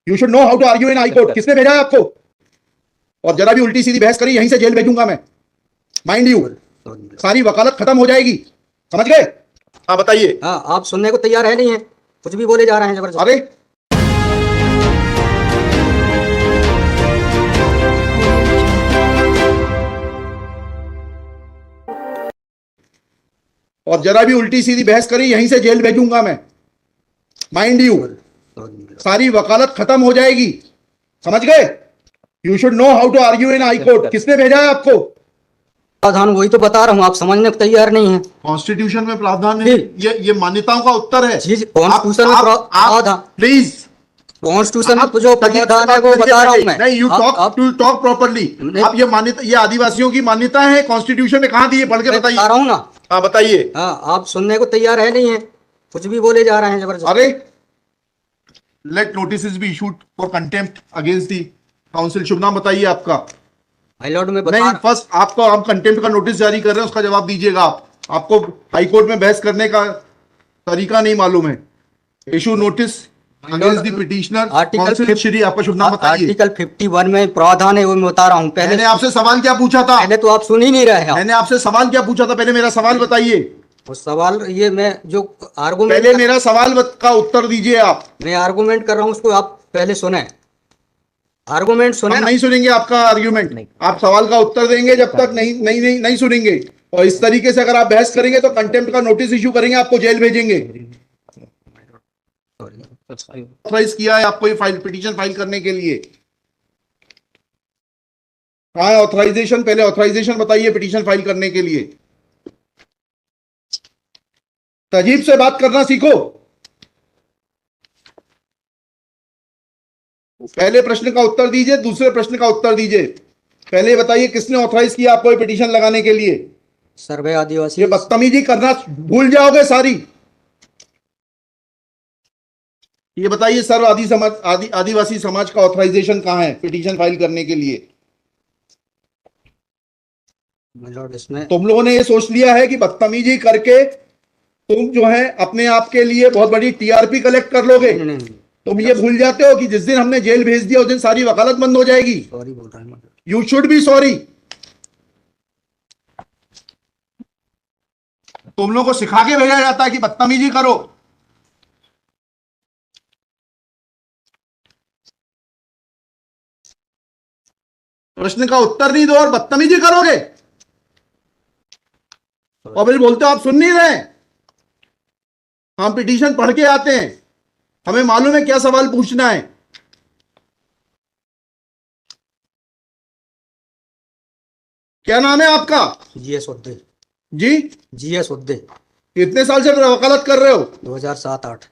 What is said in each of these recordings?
You should know how to argue in high court. किसने भेजा है आपको? और जरा भी उल्टी सीधी बहस करी यहीं से जेल भेजूंगा मैं, माइंड यू। सारी वकालत खत्म हो जाएगी, समझ गए? हाँ बताइए। हाँ, आप सुनने को तैयार है नहीं है, कुछ भी बोले जा रहे हैं जबरदस्त। अरे और जरा भी उल्टी सीधी बहस करी यहीं से जेल भेजूंगा मैं, माइंड यू। सारी वकालत खत्म हो जाएगी, समझ गए? You should know how to argue in high court. किसने भेजा है आपको? प्रावधान वही तो बता रहा हूँ, आप समझने को तैयार नहीं है। कॉन्स्टिट्यूशन में प्रावधान है, ये मान्यताओं का उत्तर है। कॉन्स्टिट्यूशन में प्रावधान, प्लीज कॉन्स्टिट्यूशन में जो प्रावधान है वो बता रहा हूँ मैं। नहीं, यू टॉक प्रॉपर्ली। आप ये मान्यता, ये आदिवासियों की मान्यता है, कॉन्स्टिट्यूशन में कहाँ दी है? पढ़ के बताइए। बता रहा हूँ ना। हाँ बताइए। हाँ, आप सुनने को तैयार है नहीं है, कुछ भी बोले जा रहे हैं जबरदस्त। अरे let notice be issued for contempt against the council. शुभ नाम बताइए आपका। माय लॉर्ड में नहीं, फर्स्ट आपको हम कंटेम्प्ट का नोटिस जारी कर रहे हैं, उसका जवाब दीजिएगा आप। आपको हाई कोर्ट में बहस करने का तरीका नहीं मालूम है। Issue notice against the petitioner council. Shri आपका शुभ नाम बताइए। आर्टिकल 51 में प्रावधान है, वो मैं बता रहा हूँ। मैंने आपसे सवाल क्या पूछा था? पहले तो आप सुन ही नहीं रहे हैं। मैंने आपसे सवाल क्या पूछा था? पहले मेरा सवाल बताइए। वो सवाल ये मैं जो आर्गुमेंट, पहले मेरा सवाल का उत्तर दीजिए आप। मैं आर्गुमेंट कर रहा हूँ, उसको आप पहले सुने। आर्गुमेंट सुने। हम नहीं सुनेंगे आपका आर्ग्यूमेंट, आप सवाल का उत्तर देंगे जब तक नहीं सुनेंगे। और इस तरीके से अगर आप बहस करेंगे तो कंटेम्प्ट का नोटिस इशू करेंगे, आपको जेल भेजेंगे। ऑथराइज किया है आपको ये पिटीशन फाइल करने के लिए? कहाँ है ऑथराइजेशन? पहले ऑथराइजेशन बताइए पिटीशन फाइल करने के लिए। तजीब से बात करना सीखो। पहले प्रश्न का उत्तर दीजिए, दूसरे प्रश्न का उत्तर दीजिए। पहले बताइए किसने ऑथराइज किया आपको ये पिटीशन लगाने के लिए? सर्वे आदिवासी। ये बदतमीजी करना भूल जाओगे सारी। ये बताइए सर्व आदिवासी समाज का ऑथराइजेशन कहाँ है पिटीशन फाइल करने के लिए? इसमें तुम लोगों ने ये सोच लिया है कि बदतमीजी करके तुम जो है अपने आप के लिए बहुत बड़ी टीआरपी कलेक्ट कर लोगे। तुम ये भूल जाते हो कि जिस दिन हमने जेल भेज दिया उस दिन सारी वकालत बंद हो जाएगी। सॉरी बोल रहा हूं। You should be sorry. तुम लोगों को सिखा के भेजा जाता है कि बदतमीजी करो। प्रश्न का उत्तर नहीं दो और बदतमीजी करोगे, और फिर बोलते हो आप सुन नहीं रहे। हम पिटीशन पढ़ के आते हैं, हमें मालूम है क्या सवाल पूछना है। क्या नाम है आपका? जीएस उद्दे। जी जीएस उद्दे। कितने साल से वकालत कर रहे हो? 2007-8।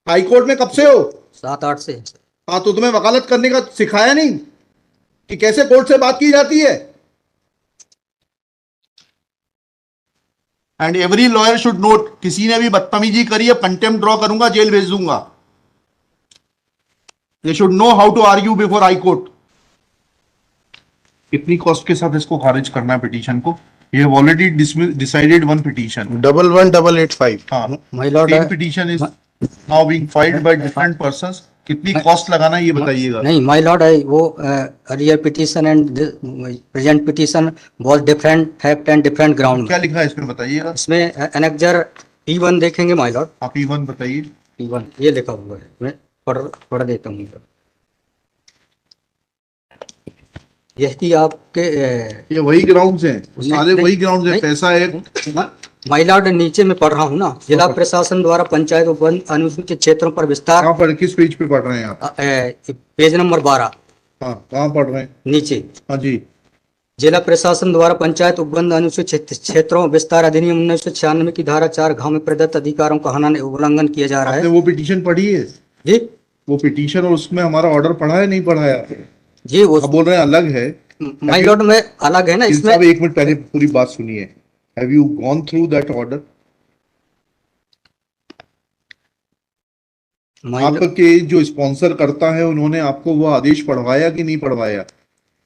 हाई कोर्ट में कब से हो? 7-8 से। हाँ, तो तुम्हें वकालत करने का सिखाया नहीं कि कैसे कोर्ट से बात की जाती है? And every lawyer should note, किसी ने भी बदतमीजी करी है कंटेम्प्ट ड्रॉ करूंगा, जेल भेज दूंगा। They should know how to argue before high court. कितनी कॉस्ट के साथ इसको खारिज करना है पिटीशन को? We have already decided one petition 11885। हाँ, my lord, petition is now being filed by different persons. कितनी कॉस्ट लगाना है ये बताइएगा। नहीं माय लॉर्ड, वो earlier petition and present petition was different fact and different ground. क्या लिखा है इसमें बताइएगा। इसमें एनेक्जर P1 देखेंगे माय लॉर्ड। आप P1 बताइए। P1 ये लिखा हुआ है, मैं पढ़ देता हूँ। यही आपके ये वही ग्राउंड्स हैं, सारे वही ग्राउंड्स हैं। पैसा है माय लॉर्ड, नीचे में पढ़ रहा हूँ ना। जिला प्रशासन द्वारा पंचायत उपवन अनुसूचित क्षेत्रों पर विस्तार। कहाँ पर, किस पेज पे पढ़ रहे हैं आप? Page number 12। हाँ, कहाँ पढ़ रहे हैं? नीचे। हाँ जी। जिला प्रशासन द्वारा पंचायत उपबंध अनुसूचित क्षेत्रों विस्तार अधिनियम 1996 की धारा 4 घ में प्रदत्त अधिकारों का उल्लंघन किया जा रहा है। आपने वो पिटीशन पढ़ी है जी? वो पिटीशन और उसमें हमारा ऑर्डर पढ़ा है नहीं पढ़ा है? जी, वो आप बोल रहे हैं अलग है। माय लॉर्ड में अलग है ना इसमें। एक मिनट पहले पूरी बात सुनिए। Have you gone through that order? आपके जो स्पॉन्सर करता है उन्होंने आपको वो आदेश पढ़वाया कि नहीं पढ़वाया,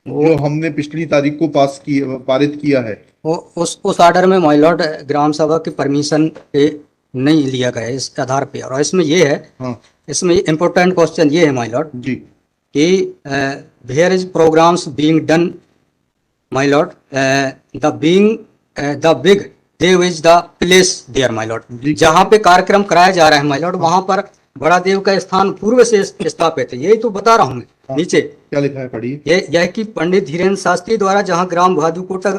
जो हमने पिछली तारीख को पारित किया है? उस ऑर्डर में माय लॉर्ड ग्राम सभा की परमिशन पे नहीं लिया गया है इस आधार पे। और इसमें ये है, हाँ इसमें इम्पोर्टेंट क्वेश्चन ये है माय लॉर्ड जी, कि where is programs being done my lord, the big dev is the place there my ji. Lord. जहाँ पे कार्यक्रम कराया जा रहा है माय लॉर्ड, वहां पर बड़ा देव का स्थान पूर्व से स्थापित है। यही तो बता रहा हूँ मैं हाँ। नीचे। क्या लिखा है, पढ़िए। यह कि पंडित धीरेन्द्र शास्त्री द्वारा जहां ग्राम भादुकोटा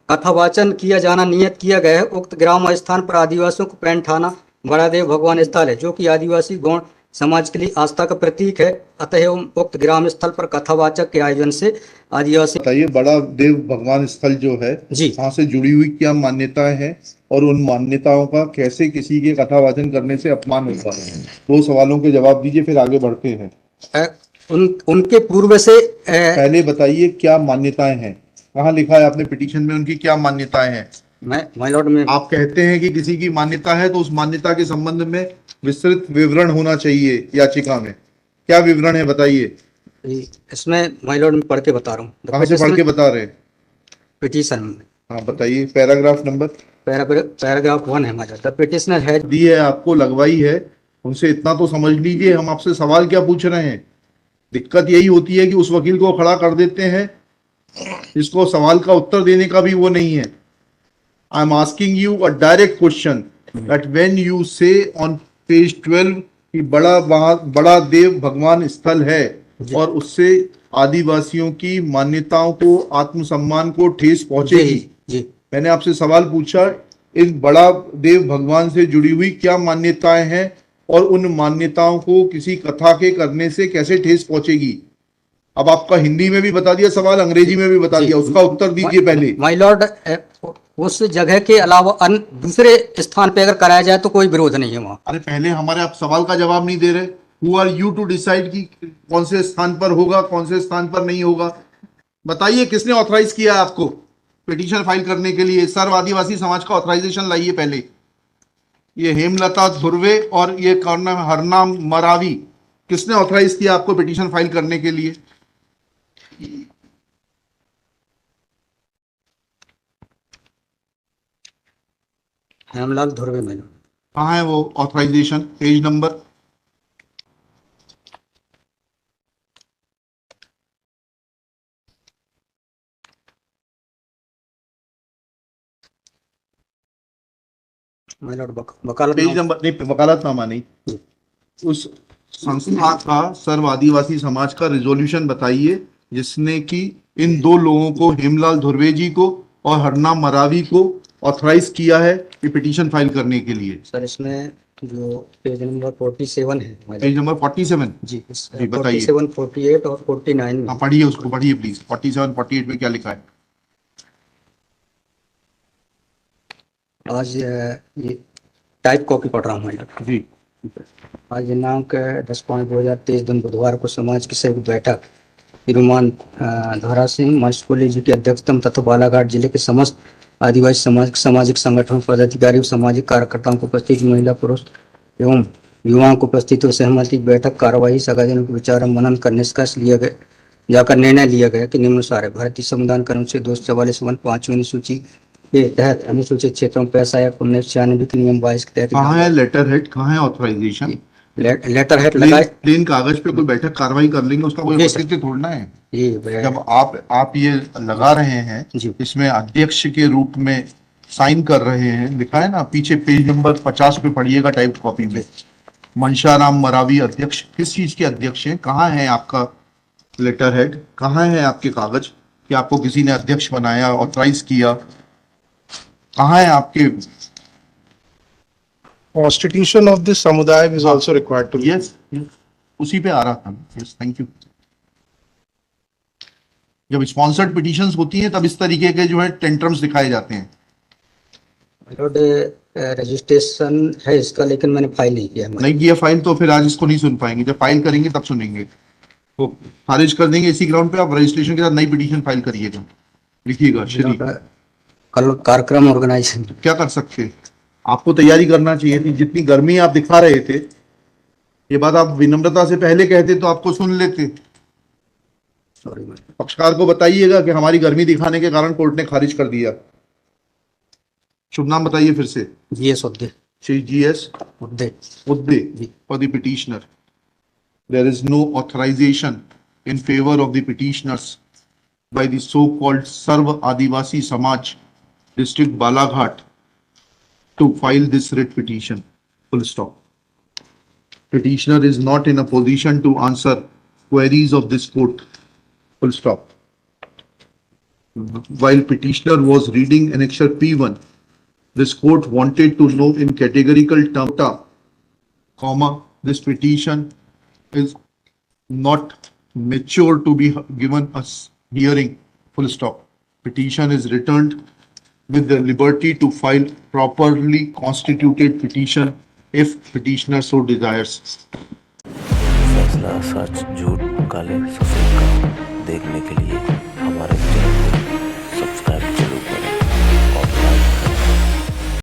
कथावाचन किया जाना नियत किया गया है, उक्त ग्राम स्थान पर आदिवासियों को पैंठ थाना बड़ादेव भगवान स्थल है, जो कि आदिवासी गौण समाज के लिए आस्था का प्रतीक है। अतः उक्त ग्राम स्थल पर कथावाचक के आयोजन से आदिवासी। बताइए, बड़ा देव भगवान स्थल जो है जी। वहाँ से जुड़ी हुई क्या मान्यताएं हैं और उन मान्यताओं का कैसे किसी के कथावाचन करने से अपमान होता है? दो सवालों के जवाब दीजिए, फिर आगे बढ़ते हैं। उनके पूर्व से पहले बताइए क्या मान्यताएं हैं, कहाँ लिखा है आपने पिटीशन में उनकी क्या मान्यताएं हैं? माय लॉर्ड में आप कहते हैं कि किसी की मान्यता है तो उस मान्यता के संबंध में विस्तृत विवरण होना चाहिए याचिका में। क्या विवरण है, बताइए। इसमें माय लॉर्ड में पढ़ के बता रहा हूँ, कहाँ से पढ़ के बता रहे हैं? पिटीशन में। हाँ बताइए, पैराग्राफ नंबर। पैराग्राफ 1 है my lord. The petitioner has the है आपको, लगवाई है, उनसे इतना तो समझ लीजिए हम आपसे सवाल क्या पूछ रहे हैं। दिक्कत यही होती है कि उस वकील को खड़ा कर देते हैं जिसको सवाल का उत्तर देने का भी वो नहीं है। I am asking you a direct question that when you से ऑन पेज 12 कि बड़ा देव भगवान स्थल है और उससे आदिवासियों की मान्यताओं को, आत्मसम्मान को ठेस पहुंचेगी। जी मैंने आपसे सवाल पूछा, इन बड़ा देव भगवान से जुड़ी हुई क्या मान्यताएं हैं और उन मान्यताओं को किसी कथा के करने से कैसे ठेस पहुंचेगी। अब आपका हिंदी में भी बता दिया सवाल, अंग्रेजी में भी बता दिया, उसका उत्तर दीजिए पहले। माय लॉर्ड, उस जगह के अलावा दूसरे स्थान पे अगर कराया जाए तो कोई विरोध नहीं है वहाँ। अरे पहले हमारे आप सवाल का जवाब नहीं दे रहे। Who are you to decide कि कौन से स्थान पर होगा, कौन से स्थान पर नहीं होगा? बताइए किसने ऑथराइज किया आपको पिटीशन फाइल करने के लिए? सर्व आदिवासी समाज का ऑथराइजेशन लाइए पहले। ये हेमलता धुर्वे और ये कौन है, हरनाम मरावी, किसने ऑथराइज किया आपको पिटीशन फाइल करने के लिए? हेमलाल धुर्वे में। कहाँ है वो authorisation? Page number. My lord वकालत पेज नंबर नहीं, वकालतनामा नहीं, उस संस्था का सर्व आदिवासी समाज का रिजोल्यूशन बताइए जिसने कि इन दो लोगों को, हेमलाल धुर्वे जी को और हरनाम मरावी को ऑथराइज किया है कि पिटीशन फाइल करने के लिए। सर इसमें जो पेज नंबर 47 है, पेज नंबर 47 जी बताइए। 47, 48 और 49 में। हाँ पढ़िए, उसको पढ़िए प्लीज। 47, 48 में क्या लिखा है? आज ये टाइप कॉपी पढ़ रहा हूँ मैं जी। आज दिनांक 10/5/2023 दिन बुधवार को समाज की संयुक्त बैठक तिरुमान धारा सिंह महेश कोहली जी की अध्यक्षता तथा बालाघाट जिले के समस्त आदिवासी समाज सामाजिक संगठन पदाधिकारियों, सामाजिक कार्यकर्ताओं को उपस्थित, महिला पुरुष एवं युवाओं को उपस्थित सहमति बैठक कार्यवाही सगाजनों के विचार मनन कर निष्कर्ष लिया गया, जाकर निर्णय लिया गया कि निम्नानुसार है। भारतीय संविधान के अनुच्छेद 244 5वीं अनुसूची के तहत अनुसूचित क्षेत्रों में पैसा या 1996 के नियम 22 के तहत कहाँ है लेटर हेड, कहाँ है ऑथराइजेशन? लेटर हेड लगाए। प्लेन कागज पे कोई बैठक कार्रवाई कर लेंगे, उसका कोई औचित्य थोड़ना है। जब आप ये लगा रहे हैं, इसमें अध्यक्ष के रूप में साइन कर रहे हैं, लिखा है ना पीछे पेज नंबर 50 पे पढ़िएगा टाइप कॉपी में, मनशाराम मरावी अध्यक्ष। किस चीज के अध्यक्ष हैं? कहाँ है आपका लेटर हेड? कहाँ है आपके कागज कि आपको किसी ने अध्यक्ष बनाया, ऑथराइज किया? कहाँ है आपके? Constitution of this samudaya is also required to be. Yes, उसी पे आ रहा था। Yes, thank you. जब स्पॉन्सर्ड पिटीशंस होती हैं तब इस तरीके के जो है टेंट्रम्स दिखाए जाते हैं। रजिस्ट्रेशन है इसका, लेकिन मैंने फाइल नहीं किया। नहीं किया फाइल तो फिर आज इसको नहीं सुन पाएंगे। जब फाइल करेंगे तब सुनेंगे, तो खारिज कर देंगे। इसी ग्राउंड पे आप रजिस्ट्रेशन के साथ नई पिटीशन फाइल करिएगा। लिखिएगा श्री। कल कार्यक्रम ऑर्गेनाइजेशन क्या कर सकते हैं? आपको तैयारी करना चाहिए थी। जितनी गर्मी आप दिखा रहे थे, ये बात आप विनम्रता से पहले कहते तो आपको सुन लेते। पक्षकार को बताइएगा कि हमारी गर्मी दिखाने के कारण कोर्ट ने खारिज कर दिया। शुभ नाम बताइए फिर से। GS Shri G.S. Uday. Uday for the petitioner. There is no authorization in favor of the petitioners by the so-called Sarv Adivasi Samaj, District Balaghat, to file this writ petition. Full stop. Petitioner is not in a position to answer queries of this court. Full stop. While petitioner was reading annexure P1, this court wanted to know in categorical terms, comma, this petition is not mature to be given a hearing, full stop. Petition is returned with the liberty to file properly constituted petition if petitioner so desires. फैसला सच झूठ काले सफेद का देखने के लिए हमारे